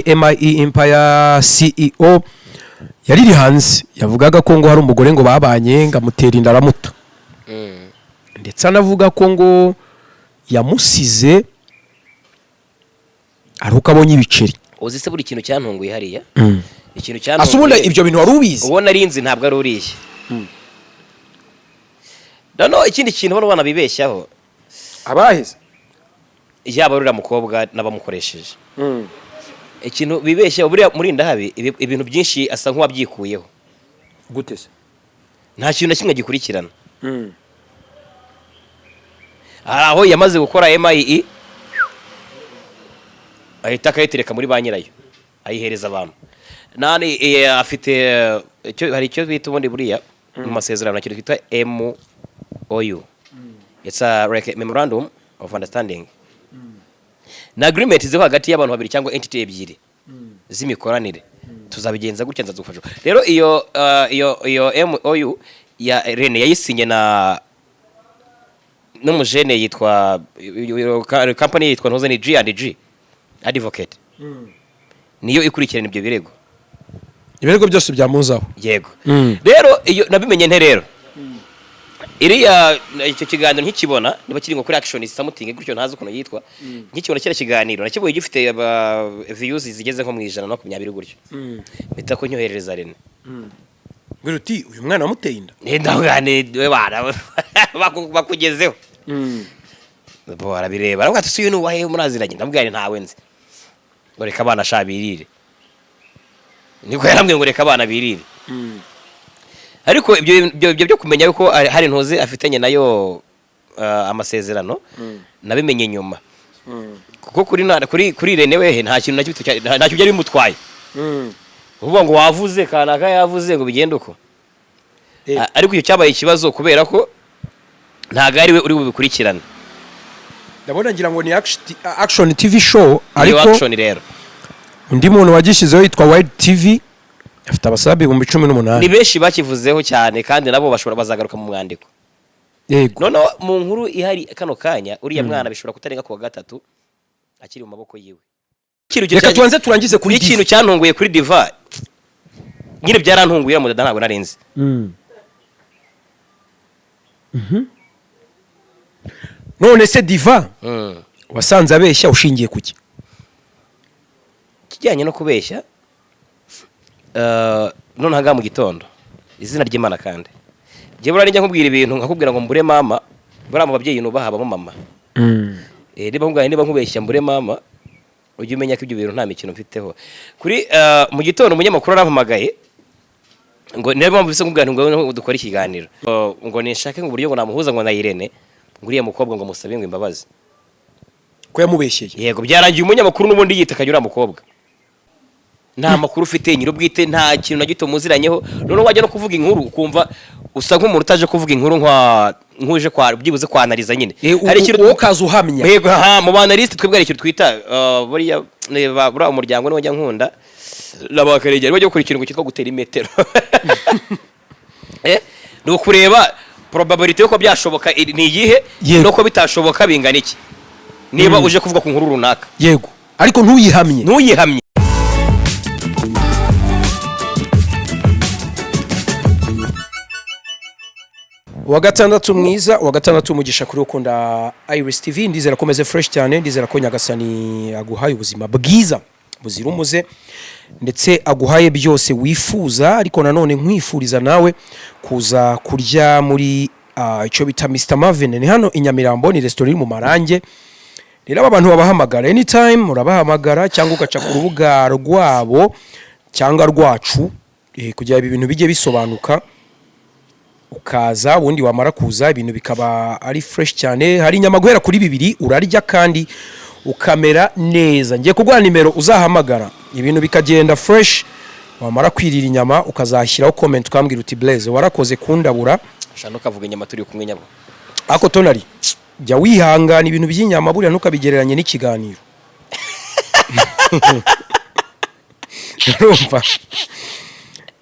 MIE Empire CEO yariri hanze yavugaga ko ngo hari umugore ngo babanye ngamutera inda aramuta ndetse anavuga ko ngo yamusize aruka abonye ibiceri uzi se buri kintu cyantunguye hariya ikintu cyantunguye asubunda ibyo bintu wari ubizi ubona ari inzi ntabwo ari uriye no ikindi kintu bano bibeshyaho abaheze yaba rura mukobwa n'abamukoresheje ikintu bibeshyaho buri muri ndahabi ibintu byinshi asa nk'uwabyikuyeho gute se nta kintu na kimwe gikurikirana aho yamaze gukora MIE ahita akayitereka muri ba nyirayo ayihereza abantu nani afite hari icyo bita ubundi buriya mu masezerano nakiri twita MOU it's a memorandum of understanding na agreement ziho hagati y'abantu babiri cyangwa entity ebyiri z'imikoranire tuzabigenza gutya nzazufasha rero iyo MOU ya Rene yayisinye na n'umujene yitwa company yitwa Ntozeni G&G advocate niyo ikurikirana ibyo birego byose byamuzaho yego rero iyo nabimenye nte rero iriya icyo kiganiro nkikibona niba kiri ngo kuri action isamutinge gutyo ntazi ukuntu yitwa nkikibona kira kiganiro nakiboye gifite views zigeze nko mu 120 gutyo bita ko nyoherereza Rene Guruti uyu mwana wamuteye inda ndangane we bana bakugezeho bo arabireba aravuga ati suyu nuwahe muraziranye ndambwira ntawe nzi ngo reka abana shabirire niko yarambwiye ngo reka abana birire ariko ibyo byo kumenya yuko hari ntoze afitanye nayo amasezerano nabimenye nyuma kuko kuri Rene wehe nta kintu nacyo byari bimutwaye uvuga ngo wavuze kanaka yavuze ngo bigende uko ariko icyo cyabaye ikibazo kubera ko ntago ari we uri bubikurikirana ndabona ngira ngo ni action TV show ariko action rero undi muntu wagishizeho yitwa Wide TV afite abasabe 18 ni benshi bakivuzeho cyane kandi nabo bashobora bazagaruka mu mwandiko yego none mu nkuru ihari kano kanya uriya mwana bishobora kutarenga ku wa gatatu akiri mu maboko yiwe reka tuanze turangize kuri ikintu cyantunguye kuri Diva nyine byarantunguye mu dada ntabwo narenze none se Diva wasanze abeshya ushingiye kuki kijyanye no kubeshya none hanga mu gitondo izina ry'Imana kandi je burari njya nkubwira ibintu nkakubwira ngo mbure mama bura mu babyeyi nubaha ba mama niba nkubeshya mbure mama ujye umenya ko ibyo bintu nta mikino mfiteho kuri mu gitondo umunyamakuru arampamagaye ngo niba mpamvu bise nkubwira ngo dukora ikiganiro ngo nishake ngo buryo ngo namuhuza ngo na Irene nguriye mukobwa ngo musabe ngo imbabazi ko yamubeshyeye yego byarangiye umunyamakuru n'ubundi yitakanye ura mukobwa nta makuru ufite nyiro bwite nta kintu na gito muziranyeho none wajya no kuvuga inkuru ukumva usa nk'umuntu utaje kuvuga inkuru nkuje kwa byibuze kwanariza nyine hari ikintu ukaza uhamya yego mu banaliste twebwe ari ikintu twita buriya bura umuryango ni wajya nkunda labakaregera bajya gukora ikintu cyitwa gutera imetero no kureba probability yuko byashoboka ni iyihe no ko bitashoboka bingana iki niba uje kuvuga ku nkuru runaka yego ariko ntuyihamye wa gatandatu mwiza wa gatandatu umugisha kuri ukunda Iris TV ndizera komeze fresh cyane ndizera ko Nyagasani aguhaye ubuzima bwiza buzira umuze ndetse aguhaye byose wifuza ariko nanone nkwifuriza nawe kuza kurya muri icyo bita Mr Marvin ni hano Inyamirambo ni restaurant mu Marange rero abantu babahamagara anytime urabahamagara cyangwa ugaca ku rubuga rwabo cyangwa rwacu kugira ibintu bijye bisobanuka ukaza ubundi wamara kuza ibintu bikaba ari fresh cyane hari inyama guhera kuri 2 urarya kandi ukamera neza ngiye kugwa nimero uzahamagara ibintu bikagenda fresh wamara kwirira inyama ukazashyiraho comment ukambwira uti Blaze warakoze kundabura shano kavuga inyama turi kumwe nyabo ako tonari jya wihangana ibintu by'inyama buriya nukabigereranye n'ikiganiro urumva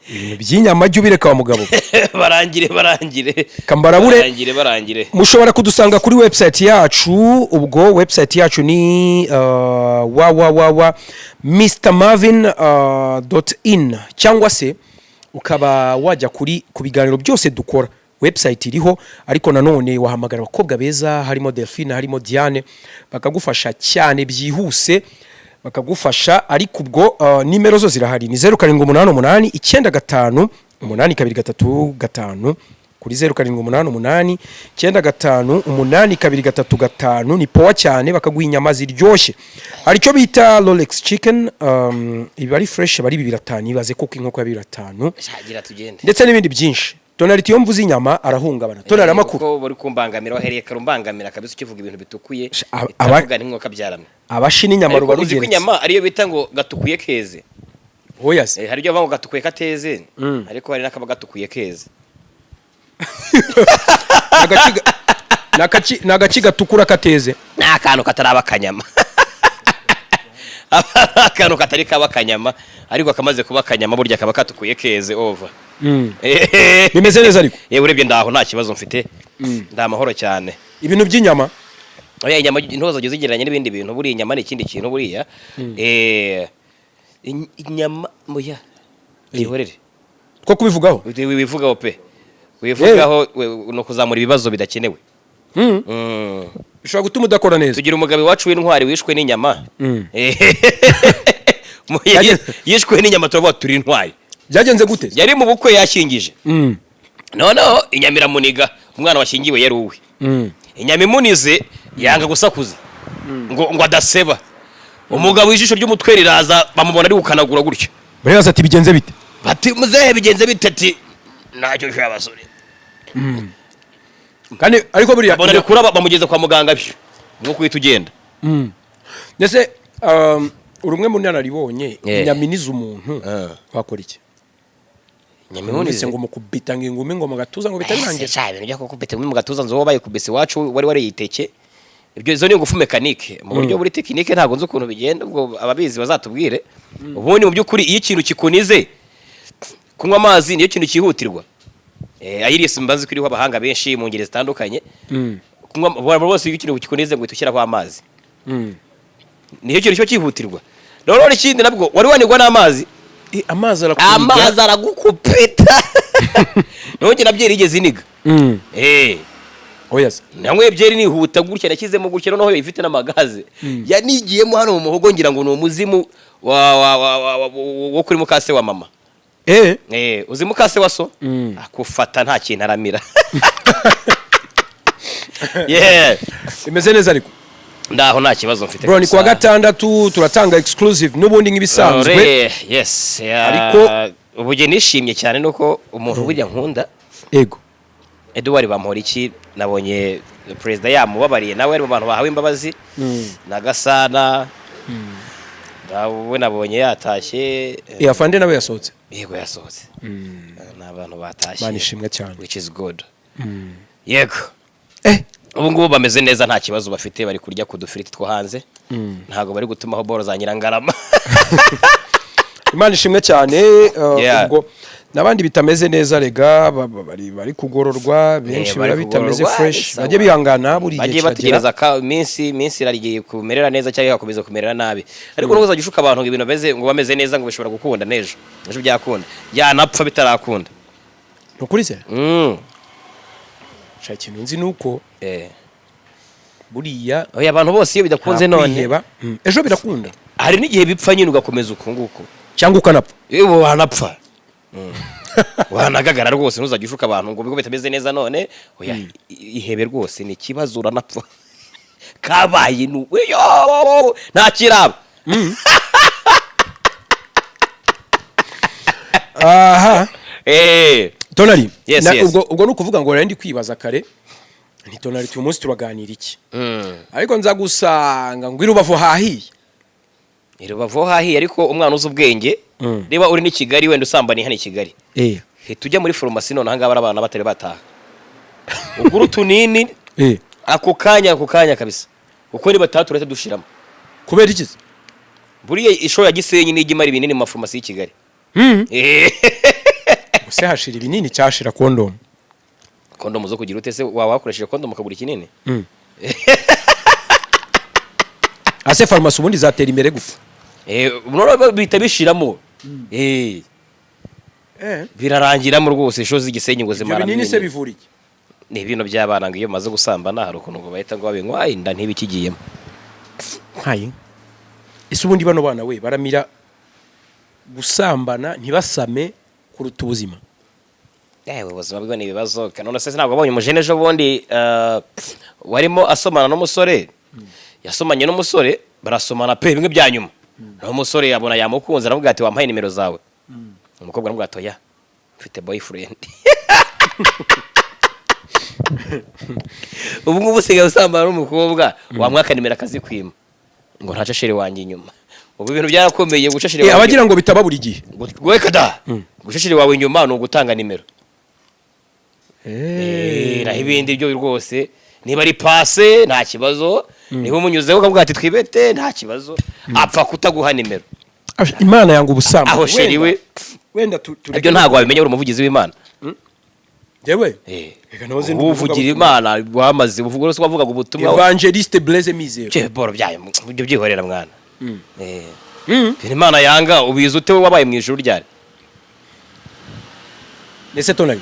ibintu by'inyama jya ubireka wa mugabo. barangire Kambarabure mushobora kudusanga kuri website yacu. Ubwo website yacu ni www.mrmarvin.in cyangwa se ukaba wajya ku biganiro byose dukora. Website iriho, ariko nanone wahamagara abakobwa beza, harimo Delphine, harimo Diane, bakagufasha cyane byihuse, bakagufasha. Ariko ubwo nimero zo zirahari, ni 0788 95 8235 kuri 0788 95 8235. ni powa cyane, bakaguha inyama ziryoshye. Hari cyo bita Rolex chicken, iba ari fresh, bari 250, ibaze kuko inkoko ya 250 shagira tugende, ndetse n'ibindi byinshi. Tonality yo mvuze inyama arahungabana. Tonara makuru ko bari kumbangamira, wahereye karumbangamira kabisa ukivuga ibintu bitukuye, abavuga n'inko kabyaramwe. Abashini inyama ruba rugeretse. Inyama ariyo bita ngo gatukuye keze. Oya se. Hari ryo bango gatukuye kateze, ariko hari nakaba gatukuye keze. Nagaci gatukura kateze. Nakantu kataraba kanyama. Akantu katari kaba kanyama, ariko kamaze kuba kanyama burya kaba katukuye keze over. Bimeze neza ariko. Urebye ndaho nta kibazo mfite. Ndamahoro cyane. Ibintu by'inyama. Oya inyama intozo gizigeranye n'ibindi bintu, buri inyama ni ikindi kintu buriya. Inyama moya. Ihorere. Ko kubivugaho? Wivugaho pe. Wivugaho no kuzamura ibibazo bidakenewe. Bishobora gutuma udakora neza. Tugira umugabo wacu w'intwari wishwe n'inyama. Yishwe n'inyama tuvuga turi intwari. Byagenze gute? Yari mu bukwe yashingije. Noneho inyamira muniga, umwana washingiwe yari uwe. Inyama imunize yanga gusakuza. Ngo adaseba. Umugabo ijisho ry'umutwe riraza, bamubona ari gukanagura gutyo. Baraza ati bigenze bite? Bati muzehe bigenze bite ati nacyo cyabasore. Kandi ariko buriya abona kuraba bamugeza kwa muganga byo. Ngo kwita ugenda. Ndetse urumwe mu nararibonye inyaminiza umuntu wakora iki? Nyamimunize ngo mukubita ngingumi ngo magatuza ngo bitabirangiye. Cyane ibintu byo kukubita mu gatuza nzo baye kubese wacu wari wariyiteke. Ibyo zo ni ngufu mekanike. Mu buryo buri tekinike ntago nzo ukuntu bigenda, ubwo ababizi bazatubwire. Ubundi mu byukuri iyo ikintu kikunize kunywa amazi niyo kintu kihutirwa. Ayirisi mbazi kuri abahanga benshi mu ngire zitandukanye. Kunywa bose iyo ikintu kikunize ngo itushyira kwa amazi. Niyo kintu cyo kihutirwa. None ikindi nabwo wari wanigwa n'amazi. Amazi aragukupita. Nonge nabyeri igeze iniga. Oya se. Namwe byeri nihuta gutya nakizemo gutya noneho ifite n'amagaze. Yanigiyemo hano mu muhogo ngira ngo ni umuzimu wo kuri mukase wa mama. Uzi mukase wa so? Akufata nta kintu aramira. Imeze neza ariko. Ndaho nta kibazo mfite. Bro ni kwa gatandatu turatanga exclusive n'ubundi nk'ibisanzwe. Yes. Ariko ubuje nishimye cyane nuko umuntu burya nkunda. Ego. Edouard Bamporiki nabonye president yamubabariye nawe ari mu bantu bahawe imbabazi. Nagasana. We nabonye yatashye. Afande nawe yasohotse. Yego yasohotse. N'abantu batashye. Banishimwe cyane. Which is good. Yego. Ubu ngubu bameze neza nta kibazo bafite, bari kurya ku dufiriti two hanze. Ntago bari gutumaho boro za Nyirangarama. Imana ishimwe cyane. Ubwo nabandi bitameze neza rega bari kugororwa benshi barabitameze fresh. Bajye bihangana buri gihe. Bajye bategereza ka iminsi iragiye kumerera neza cyangwa yakomeza kumerera nabi. Ariko nuko uzajya ushuka abantu ngo ibintu beze ngo bameze neza ngo bishobora gukunda nejo. Nejo byakunda. Yanapfa bitarakunda. Nukuri se? Ikintu nzi nuko buriya oya abantu bose iyo bidakunze none ejo birakunda. Hari n'igihe bipfa nyine ugakomeza ukunguko cyangwa ukanapfa. Wanapfa. Wanagagara rwose ntuzajya ushuka abantu ngo bigo bitameze neza none oya ihebe rwose ni kibazo uranapfa. Kabaye nta kiraba. Aha. Tonali. Ubwo nukuvuga ngo ndi kwibaza kare ni Tonali uyu munsi turaganira iki? Ariko nza gusanga ngo Rubavu hahiye. Rubavu hahiye ariko umwana uzi ubwenge. Reba uri ni Kigali wenda usambani hano i Kigali. Tujya muri farumasi none hanga abana batari bataha. Uguru tunini. Ako kanya kabisa. Uko ni batatu rete dushiramo. Kubera iki? Buriye isho ya Gisenyi n'igi mari binini mu farumasi y'i Kigali. Ese hashira ibinini cyashira condom. Kondomu zo kugira ute se waba wakoresheje kondomu ukagura ikinini? Ase farumasi ubundi zatera imbere gufa. None bihita bishiramo. Birarangiramo rwose isho z'igisenyi ngo zimara. Ibinini se bivura iki? Ni ibintu by'abana ngo iyo maze gusambana hari ukuntu ngo bahita ngo babinywa inda ntibikigiyemo. Hayi. Ese ubundi bano bana we baramira gusambana ntibasame kuruta ubuzima. Ubuzima bwo ni ibibazo. None se ntabwo abonye umujene ejo bundi warimo asomana n'umusore. Yasomanye n'umusore barasomana pe bimwe bya nyuma. Naho umusore yabona yamukunze aravuga ati wampaye nimero zawe. Umukobwa aravuga ati oya mfite boyfriend. Ubu ngubu usigaye usambana n'umukobwa wamwaka nimero akazikwima ngo ntaca sheri wanjye inyuma. Ubu ibintu byarakomeye guca sheri wawe. Abagira ngo bitaba buri gihe. Goye kada. Guca sheri wawe inyuma no gutanga nimero. Naho ibindi byo rwose niba ari pase nta kibazo. Niba umunyuzeho ukavuga ati twibete nta kibazo. Apfa kutaguha nimero. Imana yanga ubusamba. Aho sheri we wenda ibyo ntabwo wabimenya uri umuvugizi w'Imana. Jewe reka noze uvugira Imana wamaze uvuga rose wavugaga ubutumwa Evangeliste Blaise Mizero. Je boro byayo ibyo byihorera mwana. Imana yanga ubizi ute wabaye mu ijuru ryari? Nese tonari.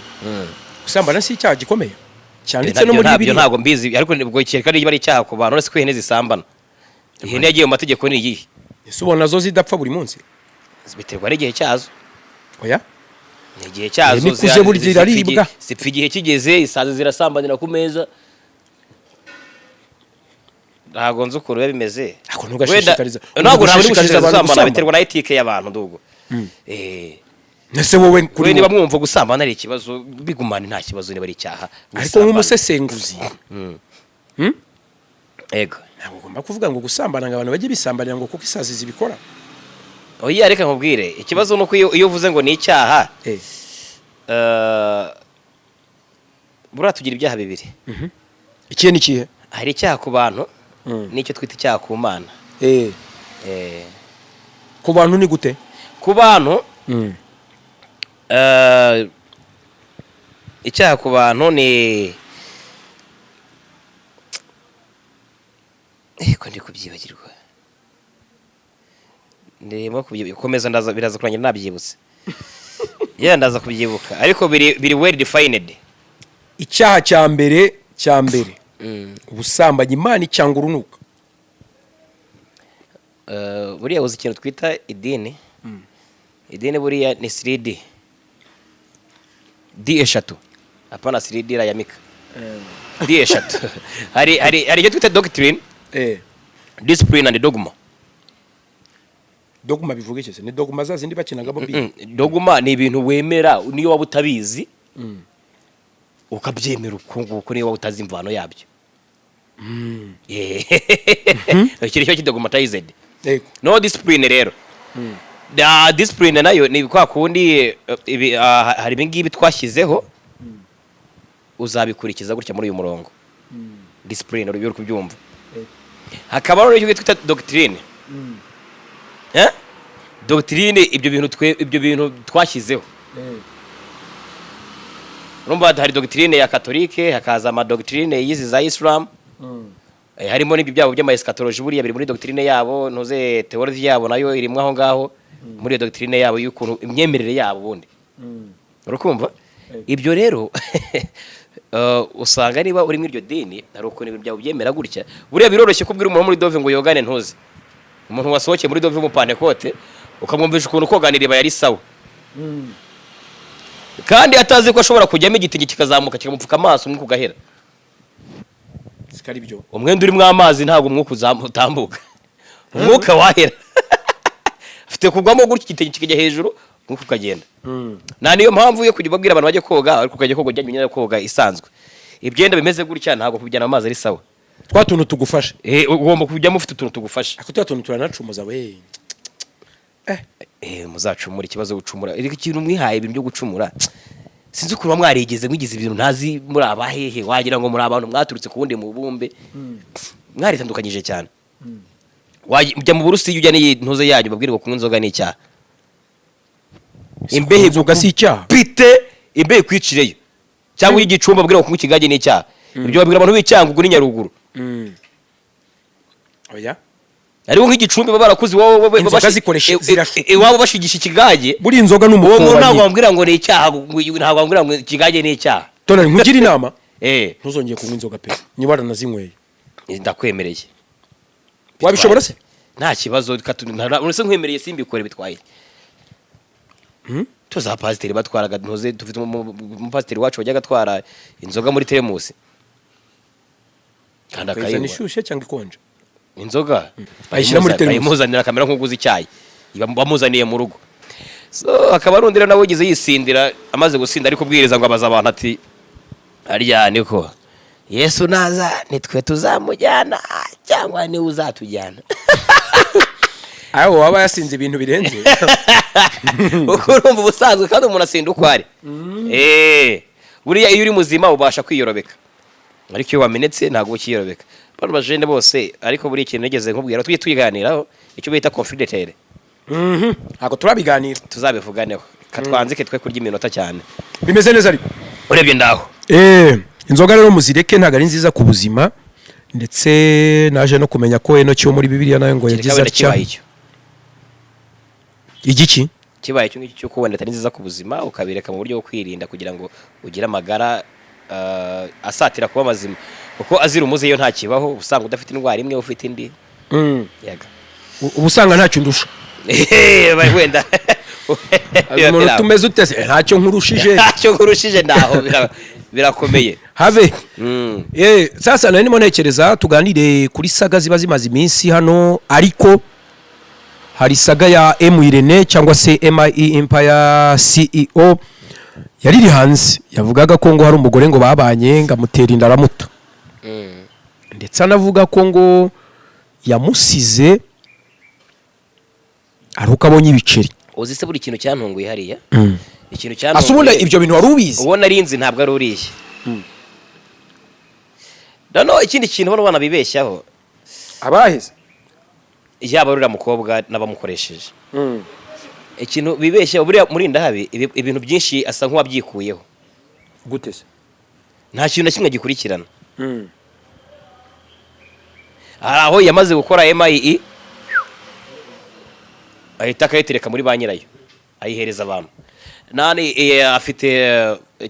Gusambana si icyaha gikomeye. Cyanditse no muri Bibiliya. Ntabwo mbizi ariko nibwo cyereka ari bari icyaha ku bantu uretse ko ihene zisambana. Ihene yagiye mu mategeko ni iyihe? Ese ubona zo zidapfa buri munsi? Biterwa n'igihe cyazo. Oya? Ni igihe cyazo zikuze burya iraribwa. Sipfa igihe kigeze isazi zirasambanira ku meza. Ntabwo nzi ukuntu biba bimeze. Ako ntugashishikariza. Ntabwo gushishikariza gusambana biterwa na etike y'abantu ndugo. Nese wowe kuri niba mwumva gusambana ari ikibazo bigumana nta kibazo niba ari icyaha. Ariko nk'umusesenguzi. Ego. Ntabwo ugomba kuvuga ngo gusambana ngo abantu bajye bisambanira ngo kuko isazi zibikora. Oya reka nkubwire ikibazo nuko iyo uvuze ngo ni icyaha bura tugira ibyaha bibiri. Ikihe ni kihe? Hari icyaha ku bantu n'icyo twita icyaha ku Mana. Ku bantu ni gute? Ku bantu icyaha ku bantu ni ko ndi kubyibagirwa. Ndimo komeza ndaza biraza kurangira nabyibutse. Ndaza kubyibuka ariko biri well defined. Icyaha cya mbere ubusambanyi Imana cyangwa urunuka. Buriya uzi ikintu twita idini. Idini buriya ni 3D. D3. Apana 3D rayamika. D3. Hari icyo twita doctrine. Discipline and dogma. Dogma bivuga iki se? Ni dogma za zindi bakinaga bo bi. Dogma ni ibintu wemera niyo waba utabizi. Ukabyemera ukunguko niyo waba utazi imvano yabyo. Ikiri cyo kidogmatized. No discipline rero. Da discipline nayo ni kwa kundi hari ibingibi twashyizeho uzabikurikiza gutya muri uyu murongo. Discipline uri kubyumva. Hakaba rero icyo twita doctrine. Doctrine ibyo bintu twashyizeho. Urumva hari doctrine ya Katolike hakaza ama doctrine yizi za Islam. Harimo n'ibyo byabo by'ama eschatology buriya biri muri doctrine yabo ntuze theology yabo nayo irimwe aho ngaho muri doctrine yabo y'ukuntu imyemerere yabo bundi. Urukumva? Ibyo rero usanga niba uri muri iryo dini hari ukuntu ibintu byabo byemera gutya. Buriya biroroshye kubwira umuntu muri Dove ngo yogane ntuze. Umuntu wasohokeye muri Dove mu Pantecote ukamwumvisha ukuntu koganira iba yari sawa. Kandi atazi ko ashobora kujyamo igiti kikazamuka kikamupfuka amaso umwuka ugahera. Sikari byo. Umwenda urimo amazi ntabwo umwuka uzamutambuka. Umwuka wahera. Afite kugwamo gutya igiti kikajya hejuru umwuka ukagenda. Na niyo mpamvu yo kujya babwira abantu bajye koga ariko ukajya koga ujyanye n'yo koga isanzwe. Ibyenda bimeze gutya ntabwo kubijyana amazi ari sawa. Twa tuntu tugufasha. Ugomba kujyamo ufite utuntu tugufasha. Ako twa tuntu turanacumuza we. Muzacumura ikibazo gucumura. Iri kintu mwihaye ibintu byo gucumura. Sinzi ukuntu mwarigeze mwigize ibintu ntazi muri abahehe wagira ngo muri abantu mwaturutse ku wundi mu bumbe. Mwaritandukanyije cyane. Wajya mu Burusiya ujya n'iyi ntuze yanyu babwire ngo kunywa inzoga ni icyaha. imbehe inzoga si icyaha. pite imbehe kwicireyo cyangwa igicumba babwira ko ikigage ni icyaha ibyo babwira abantu b'icyangugu ni Nyaruguru oya ariko nk'igicumbi baba barakuze wowe inzoga zikoresha iwabo bashigisha ikigage buri inzoga uwo muntu ntabwo n'umukobanyi bambwira ngo ni icyaha ntabwo bambwira ngo ikigage ni icyaha tonari nkugira inama ntuzongeye kunywa inzoga pe niba waranazinyweye ndakwemereye wabishobora se nta kibazo uretse nkwemereye simbikore bitwaye tuza pasiteri batwaraga ntuze dufite umupasiteri wacu wajyaga atwara inzoga muri teremusi kandi akayizana ishyushye cyangwa ikonje inzoga bayishyira muri teremusi bayimuzanira kamera nk'uguze icyayi bamuzaniye mu rugo so akaba arundira nawe ugize yisindira amaze gusinda ariko kubwiriza ngo abaza abantu ati arya niko Yesu naza nitwe tuzamujyana cyangwa ni uzatujyana aho waba yasinze ibintu birenze urumva ubusanzwe kandi umuntu asinda uko ari buriya iyo uri muzima ubasha kwiyorobeka ariko iyo wamenetse ntabwo ukiyorobeka bano bajene bose ariko buri ikintu nigeze nkubwira tujye tuyiganiraho icyo bita confidentiel ntabwo turabiganira tuzabivuganeho katwanzike twe kurya iminota cyane bimeze neza ariko urebye ndaho inzoga rero muzireke ntabwo ari nziza ku buzima ndetse naje no kumenya ko eno cyo muri Bibiliya nayo ngo yagize atya igiki kibaye cyo ngicyo ko wenda atari nziza ku buzima ukabireka mu buryo bwo kwirinda kugira ngo ugire amagara asatira kuba mazima kuko azira umuze yo nta kibaho usanga udafite indwara imwe ufite indi yaga ubusanga ntacyo ndusha wenda umuntu tumeze utese ntacyo nkurushije ndaho birakomeye have sasa nari ndimo ntekereza tuganire kuri saga ziba zimaze iminsi hano ariko hari saga ya Irene cyangwa se MIE Empire CEO yari iri hanze yavugaga ko ngo hari umugore ngo babanye ngamutera inda aramuta ndetse anavuga ko ngo yamusize aruka abonye ibiceri uzi se buri kintu cyantunguye hariya ikintu cyantunguye asubunda ibyo bintu wari ubizi ubona ari inzi ntabwo ari uriye no ikindi kintu bano bibeshyaho abaheze yaba rura mukobwa n'abamukoresheje ikintu bibeshya buriya muri ndahabi ibintu byinshi asa nk'uwabyikuyeho gute se nta kintu na kimwe gikurikirana aho yamaze gukora MIE ahita akayitereka muri ba nyirayo ayihereza abantu nani afite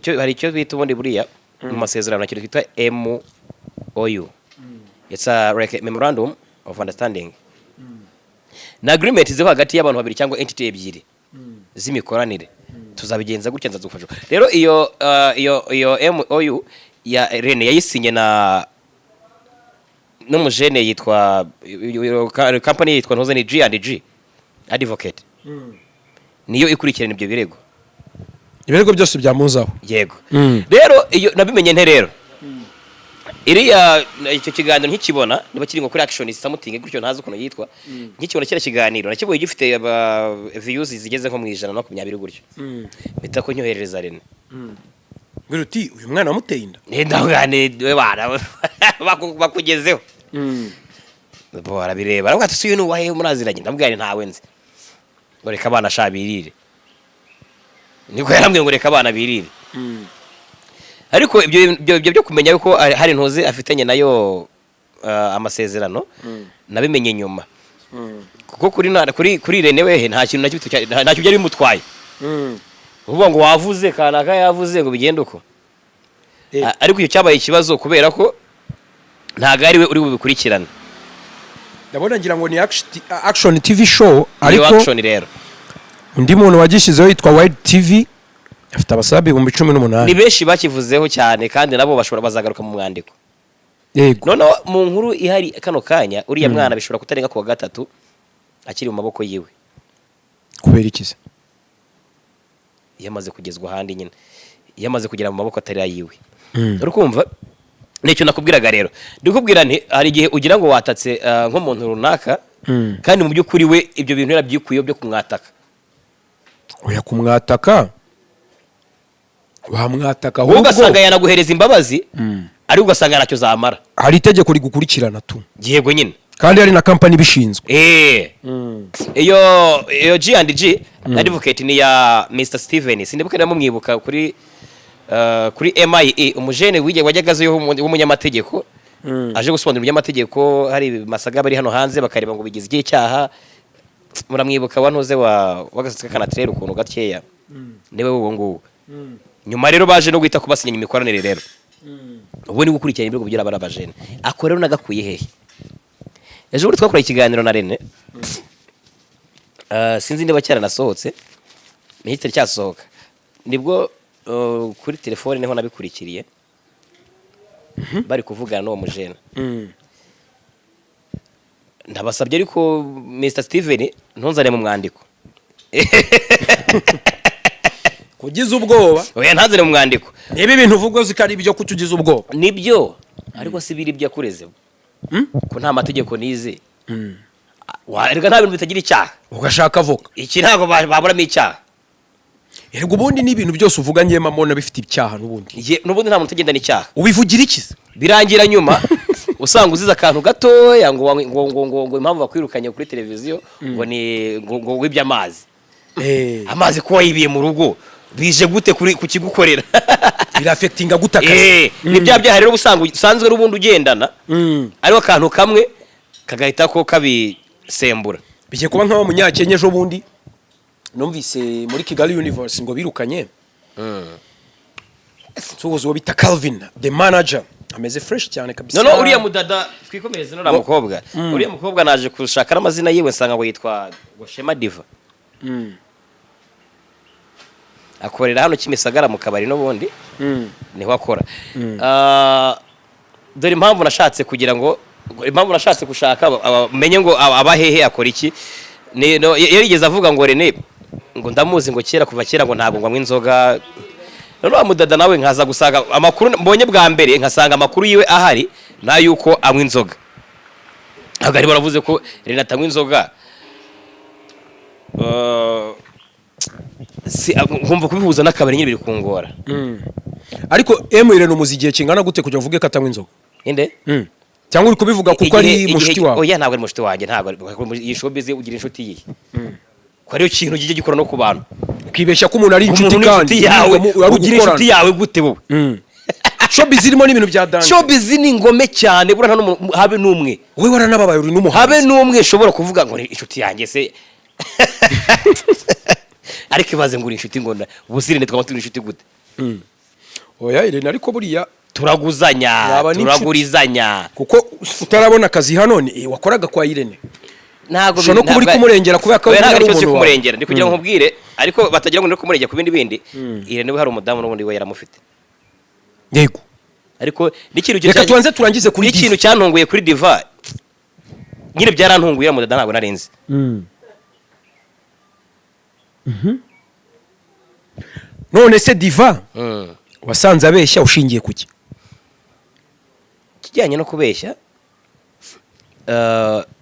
hari icyo bita ubundi buriya mu masezerano na kintu twita MOU it's a memorandum of understanding na agreement ziho hagati y'abantu babiri cyangwa entity ebyiri z'imikoranire tuzabigenza gutya nzazufasha rero iyo MOU ya Rene yayisinye na n'umujene yitwa company yitwa Ntozeni G&G advocate niyo ikurikirana ibyo birego byose byamuzaho yego rero iyo nabimenye nte rero iriya icyo kiganiro nkikibona niba kiri ngo kuri action isamutinge gutyo ntazi ukuntu yitwa nkikibona kira kiganiro nakiboye gifite views zigeze nko mu 120 gutyo bita ko nyoherereza Rene Biruti uyu mwana wamuteye inda ndangane we bana bakugezeho bo arabireba aravuga ati suyu nuwahe muraziranye ndambwira ntawe nzi ngo reka abana shabirire niko yarambwiye ngo reka abana birire ariko ibyo byo kumenya yuko hari ntuze afitanye nayo amasezerano nabimenye nyuma kuko kuri Rene wehe nta kintu ntacyo byari bimutwaye uvuga ngo wavuze kanaka yavuze ngo bigende uko ariko icyo cyabaye ikibazo kubera ko ntago ari we uri bubikurikirana ndabona ngira ngo ni action TV show ariko action rero undi muntu wagishizeho yitwa Wide TV afite abasabi 18 ni benshi bakivuzeho cyane kandi nabo bashobora bazagaruka mu mwandiko yego none mu nkuru ihari kano kanya uriya mwana bishobora kutarenga ku wa gatatu akiri mu maboko yiwe kubera ikize yamaze kugezwa handi nyine yamaze kugera mu maboko atari ayiwe urukumva nicyo nakubwiraga rero ndikubwira nti hari igihe ugira ngo watatse nk'umuntu runaka kandi mu by'ukuri we ibyo bintu yarabyikuye byo kumwataka oya kumwataka wamwataka ahubwo ugasanga yanaguhereza imbabazi ari ugasanga ntacyo zamara hari itegeko rigukurikirana tu yego nyine kandi hari na company bishinzwe. iyo G&G advocate ni ya Mr Steven sindibuka namumwibuka kuri MIE umujene wajyagazeyo w'umunyamategeko aje gusobanura iby'amategeko hari masaga bari hano hanze bakareba ngo bigize igihe cyaha muramwibuka wantuze wagasatse kanatrera ukuntu gatyeya niwe uwo nguwo nyuma rero baje no guhita kubasinya imikoranire rero ubu ni gukurikirana ibyo kugira barabajene ako rero nagakuye hehe ejo buri twakora ikiganiro na Rene sinzi niba cyara nasohotse mihitire cyasohoka nibwo kuri telefone niho nabikurikiriye bari kuvugana n'uwo mujene ndabasabye ariko Mr Steven ntunzane mu mwandiko kugize ubwoba oya ntanzane mu mwandiko niba ibintu uvuga zikari ibyo kutugize ubwoba nibyo ariko sibiri ibyo akureze ko nta mategeko nize warega nta bintu bitagira icyaha ugashaka avoka iki ntago baburamo icyaha erego ubundi ni ibintu byose uvuga nyema mbona bifite icyaha n'ubundi n'ubundi nta muntu ugendana icyaha ubivugira iki birangira nyuma usanga uziza akantu gatoya ngo impamvu bakwirukanye kuri televiziyo ngo ni ngo w'iby'amazi amazi ko wayibiye mu rugo bije gute kukigukorera birafectinga gutakaza ni bya byaha rero usanzwe n'ubundi ugendana ariho akantu kamwe kagahita ko kabisembura bije kuba nk'aho munyakenya ejo bundi numvise muri Kigali Universe ngo birukanye tuzo bita Calvin the manager ameze fresh cyane kabisa no uriya mudada twikomereze no ramukobwa uriya mukobwa naje kushaka amazina yiwe nsanga ngo yitwa Goshema Diva akorera hano Kimisagara mu kabari no bundi niho akora dore impamvu nashatse kugira ngo impamvu nashatse gushaka menye ngo abahehe akora iki yarigeze avuga ngo Rene ngo ndamuzi ngo kera kuva kera ngo ntago ngwa inzoga none mudada nawe nkaza gusanga amakuru mbonye bwa mbere nkasanga amakuru yiwe ahari na yuko anywa inzoga agari baravuze ko Rene atanywa inzoga si nkumva kubihuza n'akabari nyine biri kungora ariko Emile no muzigiye kingana gute kujya uvuge ko atanywa inzoga inde cyangwa uri kubivuga kuko ari mushiti wawe oya ntabwo ari mushiti wanjye ntabwo iyi showbiz ugira inshuti yihe ko ari ikintu gije gikora no ku bantu ukibeshya ko umuntu ari inshuti kandi ugira inshuti yawe gute wowe showbiz irimo n'ibintu bya dance showbiz ni ngome cyane bura nta habe n'umwe wowe waranababaye uri n'umuhanzi habe n'umwe shobora kuvuga ngo inshuti yanjye se ariko ibaze ngo uri inshuti ngo ubusirinde twaba turi inshuti gute oya Irene ariko buriya turagurizanya kuko utarabona akazi hano ni wakoraga kwa Irene ntago no kuba uri kumurengera kubera ko ari umuntu kumurengera ndi kugira ngo nkubwire ariko batagira ngo ndi kumurengera ku bindi Irene we hari umudamu n'ubundi we yaramufite yego ariko n'ikintu reka tuanze turangize kuri ikintu cyantunguye kuri Diva nyine byarantunguye mudada ntago narinzi none se Diva wasanze abeshya ushingiye kuki kijyanye no kubeshya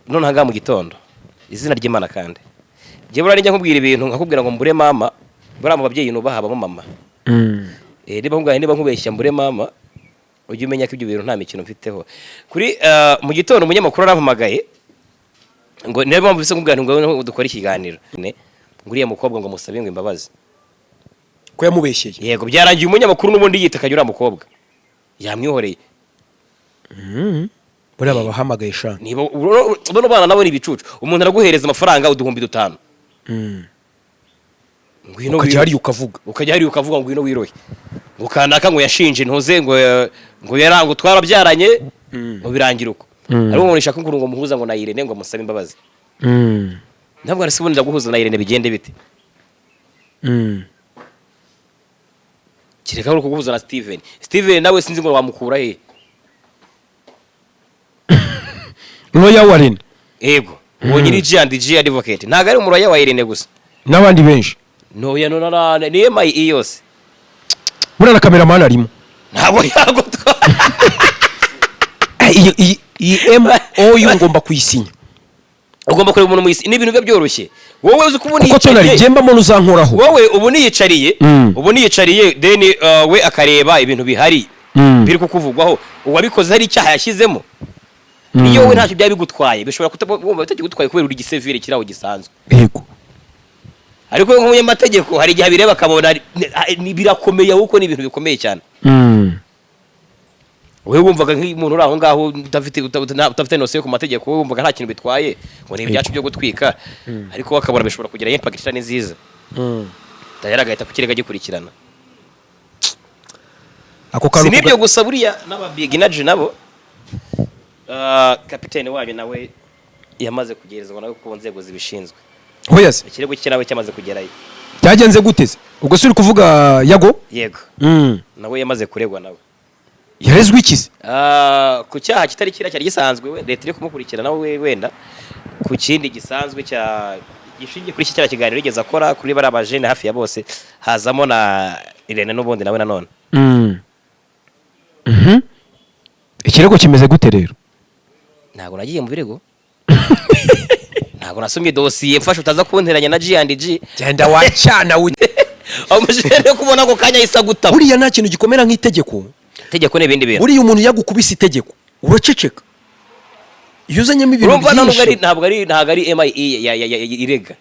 none hanga mu gitondo izina ry'Imana kandi je burari nkubwira ibintu nkakubwira ngo mbure mama bura mu babyeyi nubaha aba mama niba nkubeshya mbure mama ujye umenya ko ibyo bintu nta mikino mfiteho kuri mu gitondo umunyamakuru arampamagaye ngo niba mpamvu bise nkubwira ngo dukora ikiganiro nguriye mukobwa ngo musabe ngo imbabazi ko yamubeshyeye yego byarangiye umunyamakuru n'ubundi yitaka uriya mukobwa yamwihoreye buriya babahamagaye shana niba bano bana nabo ni ibicucu umuntu araguhereza amafaranga uduhumbi 5 ngwino ukajya hari ukavuga ngwino wirohe ukanaka ngo yashinje ntuze ngo yarango twarabyaranye ngo birangira uko ari umuntu ishaka ngo muhuza ngo na Irene ngo musabe imbabazi ntabwo arasibonera guhuza na Irene bigende bite kireka ko guhuza na Steven nawe sinzi ngo wamukura he Roya Warren yego uwo nyiri G&G advocate ntago ari umuroya wa Irene gusa n'abandi benshi no ya no ni MIE yose bura na cameraman arimo ntabwo yago iyi MOU ngomba kuyisinya ugomba kureba umuntu muyisi n'ibintu biba byoroshye wowe uzi kubona kuko tonari gembamo nuzankoraho wowe ubu niyicariye then we akareba ibintu bihari biri kukuvugwaho uwabikoze hari icyaha yashyizemo niyo wowe ntacyo byaba bigutwaye bishobora kutabumva bitagutwaye kubera uri gisevire kiraho gisanzwe yego ariko nk'umunyamategeko hari igihe bireba akabona birakomeye ahubwo ni ibintu bikomeye cyane wowe wumvaga nk'umuntu uri aho ngaho udafite nose ku mategeko wowe wumvaga nta kintu bitwaye ngo ni ibyacu byo gutwika ariko wakabona bishobora kugira impact itari nziza tayari agahita ku kirega gikurikirana ako kantu sinibyo gusa buriya n'ababiginaje nabo kapitene wanyu nawe yamaze kugerezwa nawe ku nzego zibishinzwe hoyaze ikirego cye nawe cyamaze kugerayo byagenze guteze ubwo suri kuvuga yago yego nawe yamaze kuregwa nawe yarezwe ikize ku cyaha kitari kira cyari gisanzwe we leta iri kumukurikirana we wenda ku kindi gisanzwe cya gishingiye kuri iki cyara kiganiro yigeze akora kuri bari abajene hafi ya bose hazamo na Irene n'ubundi nawe nanone ikirego kimeze gute rero ntago nagiye mu birego ntago nasomye dosiye mfasha utaza kunteranya na G&G genda wacana amujene kubona ko kanya isa guta buriya nta kintu gikomera nk'itegeko itegeko n'ibindi bintu buriya umuntu yagukubise itegeko uraceceka iyo uzanyemo ibintu byinshi ntabwo ari MIE irega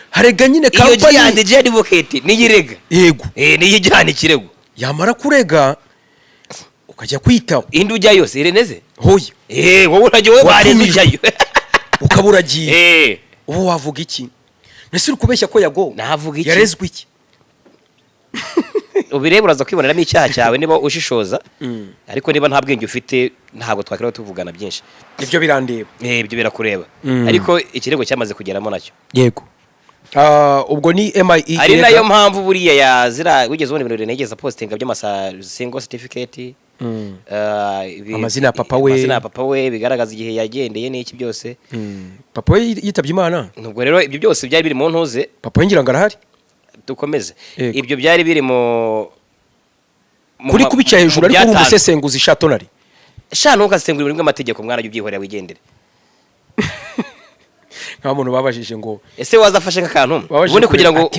harega nyine kampani iyo G&G advocate ni irega yego ni yijyana ikirego yamara kurega ukajya kwitaba indi ujya yose ireneze hoya wowe urajya wowe bareze ujyayo ukaburagiye ubu wavuga iki nese uri kubeshya ko yago navuga iki yarezwe iki ubireba uraza kwiboneramo icyaha cyawe niba ushishoza ariko niba nta bwenge ufite ntabwo twakira tuvugana byinshi ibyo birandeba ibyo birakureba ariko ikirego cyamaze kugeramo nacyo yego ubwo ni MIE ari nayo mpamvu buriya yazira wigeze ubona ibintu renegeza postinga by'amasa single certificate amazina ya papa we bigaragaza igihe yagendeye n'iki byose papa we yitabye Imana nubwo rero ibyo byose byari biri mu ntuze papa we ngira ngo arahari dukomeze ibyo byari biri mu kuri kubica hejuru ariko uri umusesenguzi shatonari ntukasengurire muri amategeko mwana ubyihorera wigendere nta muntu babajije ngo ese wazafashe nk'akantu ubone kugira ngo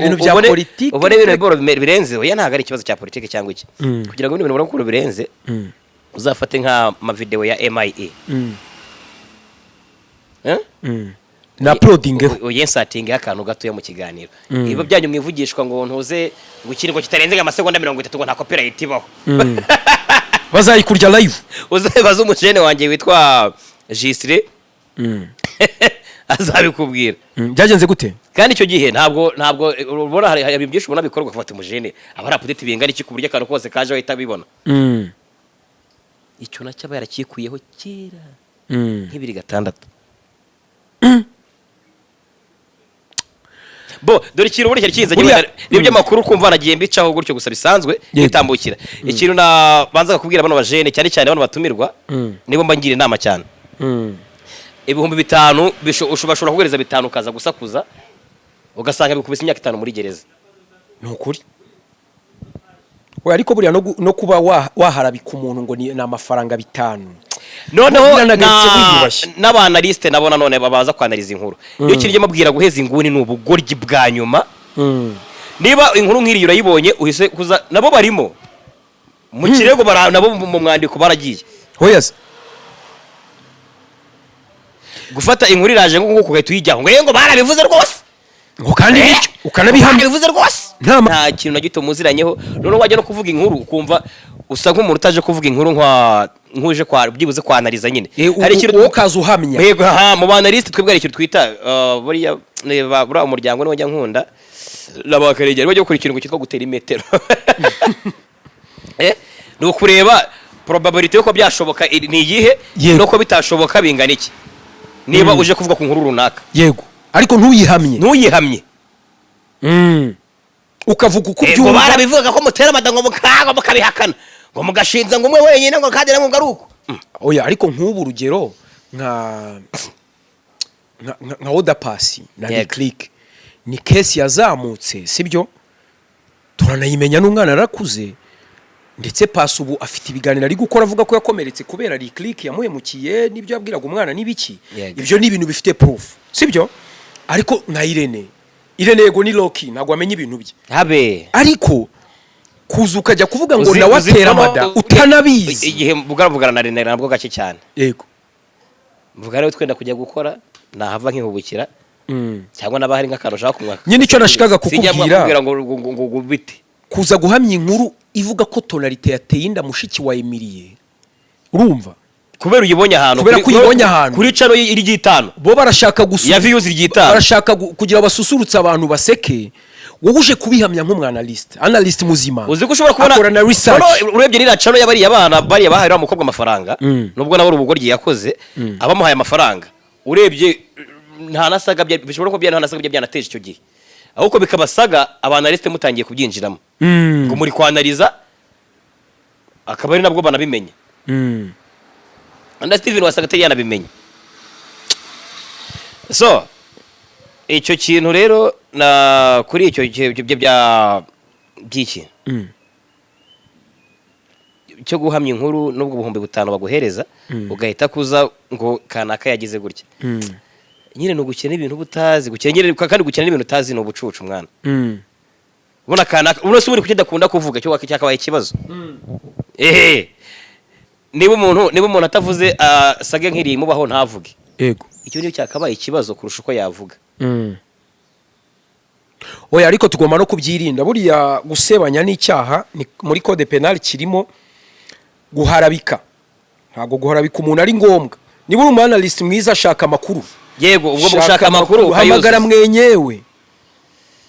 ubone ibintu birenze oya ntabwo ari ikibazo cya politiki cyangwa iki kugira ngo ibintu ubone ukuntu birenze uzafate nk'amavideo ya MIE na uploadingeho uyensatingeho akantu gatoya mu kiganiro ibo byanyu mwivugishwa ngo ntuze ngo ikintu kitarenze amasegonda 30 ngo nta copyright ibaho bazayikurya live uzabaza umujene wanjye witwa Gisire azabikubwira byagenze gute kandi icyo gihe ntabwo ubona hari byinshi ubona bikorwa gufata umujene aba ari update bingana iki ku buryo akantu kose kaje wahita bibona icyo nacyo aba yarakikuyeho kera nk'ibiri 6 bo dore ikintu buri cyari kinze nibyo makuru kumva nagiye mbicaho gutyo gusa bisanzwe bitambukira ikintu nabanza kubwira bano bajene cyane cyane bano batumirwa nibo mbangira inama cyane ibihumbi 5 ushobora kugereza 5 kaza gusakuza ugasanga bikubise imyaka 5 muri gereza nukuri we ariko buriya no kuba waharabika umuntu ngo ni amafaranga 5 noneho n'abanaliste nabona none babaza kwanaliza inkuru iyo kirije mabwira guheza inguni n'ubugoryi bwa nyuma niba inkuru nk'iri urayibonye uhise kuza nabo barimo mu kirego nabo mu mwandiko baragiye hoyaze gufata inkuru iraje ngo kugahita uyijyaho ngo barabivuze rwose ngo kandi nicyo ukanabihamya bivuze rwose nta kintu na gito muziranyeho none wajya no kuvuga inkuru ukumva usa nk'umuntu utaje kuvuga inkuru nkuje byibuze kwanaliza nyine hari ikintu ukaza uhamya yego mu banaliste twebwe ari ikintu twita buriya bura umuryango ni wajya nkunda labakaregera bajya gukora ikintu cyitwa gutera imetero no kureba probability yuko byashoboka ni iyihe no ko bitashoboka bingana iki niba uje kuvuga ku nkuru runaka yego ariko ntuyihamye ukavuga uko byumva barabivuga ko mutera amadango mukaga mukabihakana ngo mugashinza ngo umwe wenyine ngo kandi namwe ngaruko oya ariko nk'ubu urugero nka Oda Pasi na Click ni case yazamutse sibyo turanayimenya n'umwana arakuze ndetse Pasi ubu afite ibiganiro ari gukora avuga ko yakomeretse kubera Click yamuhemukiye nibyo yabwiraga umwana nibiki ibyo ni ibintu bifite proof sibyo ariko nka Irene yego ni Loki ntago amenye ibintu bye habe ariko kuza ukajya kuvuga ngo nawe atera amada utanabizi igihe bugavugana na Irene nabwo gake cyane yego mvuga rero twenda kujya gukora nahava nkihubukira cyangwa naba hari nk'akantu ushaka kumwaka nyine icyo nashikaga kukubwira ngo bite kuza guhamya inkuru ivuga ko tonalite yateye inda mushiki wa Emilie urumva kubera uyibonye ahantu kubera ko uyibonye ahantu kuri cano iri bo barashaka ya views iri barashaka kugira basusurutsa abantu baseke wowe uje kubihamya nk'umwanalist muzima uzi ko ushobora kubona urebye nira cano y'abari abana bari bahahira umukobwa amafaranga nubwo nabo ubugoryi yakoze abamuhaye amafaranga urebye nta nasaga bishobora ko byana nasaga byanateje icyo gihe ahubwo bikabasaga abanalist mutangiye kubyinjiramo ngo muri kwanaliza akaba ari nabwo banabimenya anda Steven wasaga atari yanabimenya so icyo kintu rero na kuri icyo by'iki cyo guhamya inkuru nubwo buhumbi butanu baguhereza ugahita kuza ngo kanaka yagize gutya nyine no gukena ibintu butazi gukena kandi gukena ibintu utazi no bucucu mwana ubona kanaka urose uri kukidakunda kuvuga cyo cyakabaye ikibazo niba umuntu atavuze sage nk'iri mubaho ntavuge yego icyo niyo cyakabaye ikibazo kurusha uko yavuga oya ariko tugomba no kubyirinda buriya gusebanya n'icyaha muri code penal kirimo guharabika ntago guharabika umuntu ari ngombwa niba uri umanalist mwiza ashaka amakuru yego ubwo gushaka amakuru hamagara mwenyewe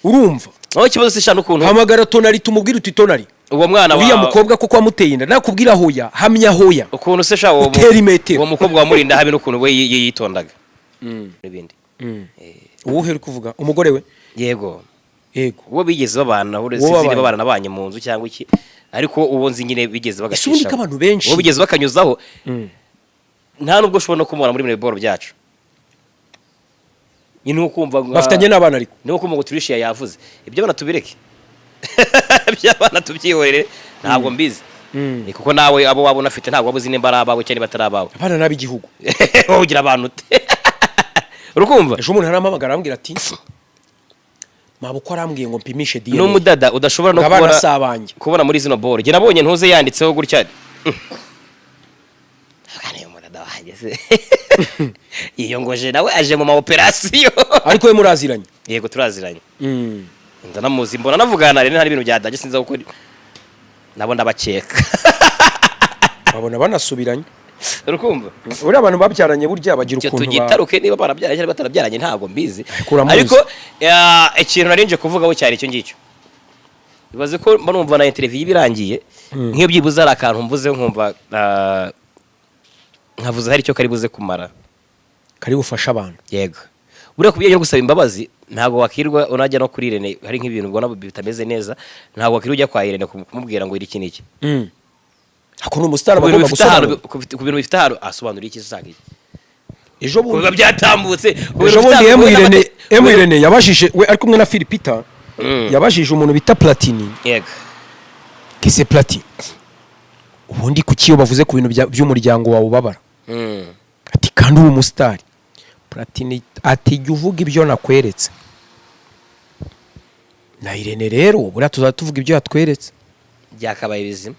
urumva aho ikibazo sishana ukuntu hamagara tonali tumubwira uti tonali uwo mwana uriya mukobwa kuko amuteye inda nakubwira hoya hamya hoya ukuntu se sha uwo mukobwa wamurinda habe n'ukuntu we yitondaga n'ibindi uwuhe uri kuvuga umugore we yego uwo bigeze babana uretse babana nabanye mu nzu cyangwa iki ariko uwo nzi nyine bigeze bagacisha isunika abantu benshi uwo bigeze bakanyuzaho nta nubwo ushobora no kumubona muri biboro byacu nyine ukumva bafitanye n'abana ariko niho kumva ngo turishiya yavuze ibyo bana tubireke by'abana tubyihorere ntabwo mbizi kuko nawe abo waba unafite ntabwo wabuzi nimba ari abawe cyangwa batari abawe abana n'ab'igihugu wowe ugira abantu ute urukumva ejo umuntu arampamagara arambwira ati mabuko arambwiye ngo mpimishe DNA n'umudada udashobora no kubona muri zino boro njye nabonye ntuze yanditseho gutya akane umudada wahageze yiyongoje nawe aje mu maoperasiyo ariko we muraziranye yego turaziranye ndanamuzi mbona navugana rero hari ibintu byadaje sinza uko nabo ndabakeka babona banasubiranye urukumva uri abantu babyaranye burya bagira ukuntu tugitaruke niba barabyaranye cyangwa batarabyaranye ntago mbizi ariko ikintu narinje kuvugaho cyari icyo ngicyo bibaze ko mbanumva na interview birangiye nk'iyo byibuze ari akantu mvuze nkumva nkavuze hari icyo kari buze kumara kari bufasha abantu yego buriya kubijyanye no gusaba imbabazi ntabwo wakirwa unajya no kuri Irene hari nk'ibintu ubona bitameze neza ntabwo wakirwa ujya kwa Irene kumubwira ngo iri iki n'iki ako n'umustar bagomba gusobanura ku bintu bifite hano asobanura iki sanga iki ejo bundi byatambutse ejo bundi Irene yabajije we ari kumwe na Philipita yabajije umuntu bita Platini yego kise Platini ubundi kukiyo bavuze ku bintu by'umuryango wawe ubabara ati kandi uri umustar Platini ati jya uvuga ibyo nakweretse na Irene rero buriya tuzatuvuga ibyo yatweretse byakabaye bizima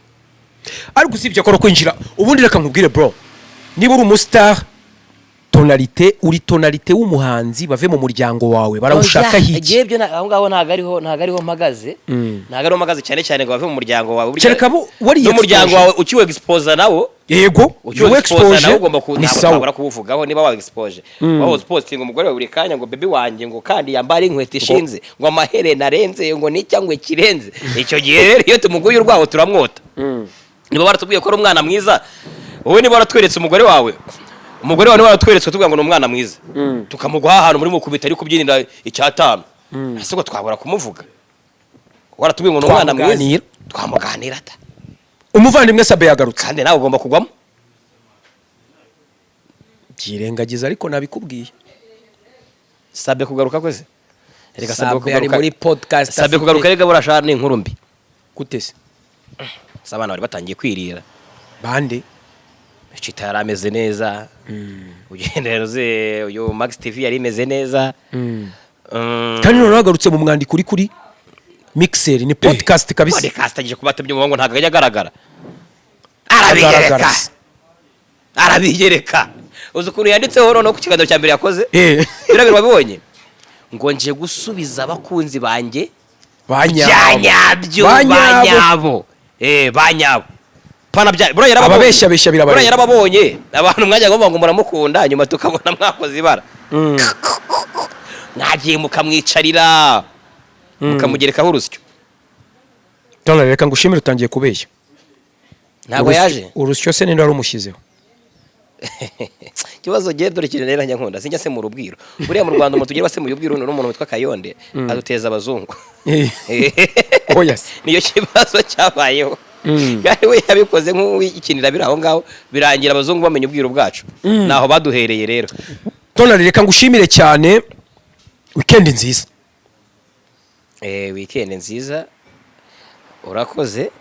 ariko usibye ko kwinjira ubundi reka nkubwire bro niba uri umustar uri tonalite w'umuhanzi bave mu muryango wawe barawushaka hiki yebyo aho ngaho ntago ariho mpagaze cyane cyane ngo bave mu muryango wawe no muryango wawe ukiwe expose nawo yego ukiwe expose nawo ugomba kubura kuvugaho niba wa expose waho posting umugore wawe buri kanya ngo baby wanjye ngo kandi yambara inkweto ishinze ngo amahere narenze ngo n'icyangwe kirenze icyo gihe rero iyo tumuguye urwaho turamwota niba baratubwiye ko ari umwana mwiza wowe niba waratweretse umugore wawe niba waratweretse tuvuga ngo ni umwana mwiza tukamugwa ahantu muri mukubita ari kubyinira icyatanu ese ko twabura kumuvuga waratubwiye ngo ni umwana mwiza twamuganira ata umuvandimwe Sabe yagarutse kandi nawe ugomba kugwamo byirengagiza ariko nabikubwiye Sabe kugaruka kwese reka Sabe ari muri podcast Sabe kugaruka rega burashara ni inkuru mbi gutese sabana bari batangiye kwirira bande Chita yarameze neza ugendero ze uyo Max TV yari imeze neza kandi none nagarutse mu mwandiko kuri Mixer ni podcast kabisa podcast agiye kubatabye mu ngo ntago agaragara arabigereka uzi ukuntu yanditseho noneho ku kiganiro cya mbere yakoze biriya bintu wabibonye ngo nje gusubiza abakunzi banjye banyabyo banyabo banyabo pana bya bro ababeshya besha bro yarababonye abantu mwajya ngo muramukunda nyuma tukabona mwakoze ibara mwagiye mukamwicarira mukamugerekaho urusyo Dona reka ngushimire utangiye kubeshya ntabwo yaje urusyo se ninde warumushyizeho kibazo giye dore kintu rero nyankunda sinjya se mu rubwiro buriya mu Rwanda umuntu tugiye base mu rubwiro n'umuntu witwa Kayonde aduteza abazungu oya niyo kibazo cyabayeho kandi we yabikoze nk'uwikinira biri aho ngaho birangira abazungu bamenye ubwiro bwacu naho baduhereye rero Dona reka ngushimire cyane weekend nziza weekend nziza urakoze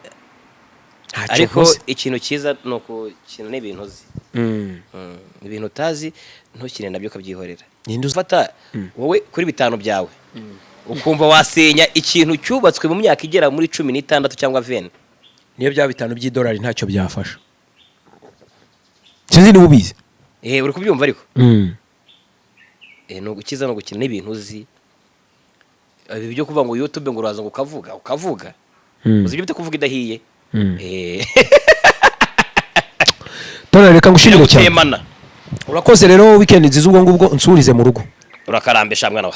ariko ikintu cyiza nuko kintu n'ibintu uzi ibintu utazi ntukire nabyo kabyihorera ninde ufata wowe kuri bitanu byawe ukumva wasenya ikintu cyubatswe mu myaka igera muri 16 cyangwa 20 niyo bya bitanu by'idolari ntacyo byafasha sinzi nibubize uri kubyumva ariko no gukiza no gukina n'ibintu uzi ibi byo kuvuga ngo YouTube ngo uraza ngo ukavuga uzi ibyo kuvuga idahiye Dona reka ngushimire cyane urakoze rero weekend nziza ubwo ngubwo unsurize mu rugo urakarambesha mwana wa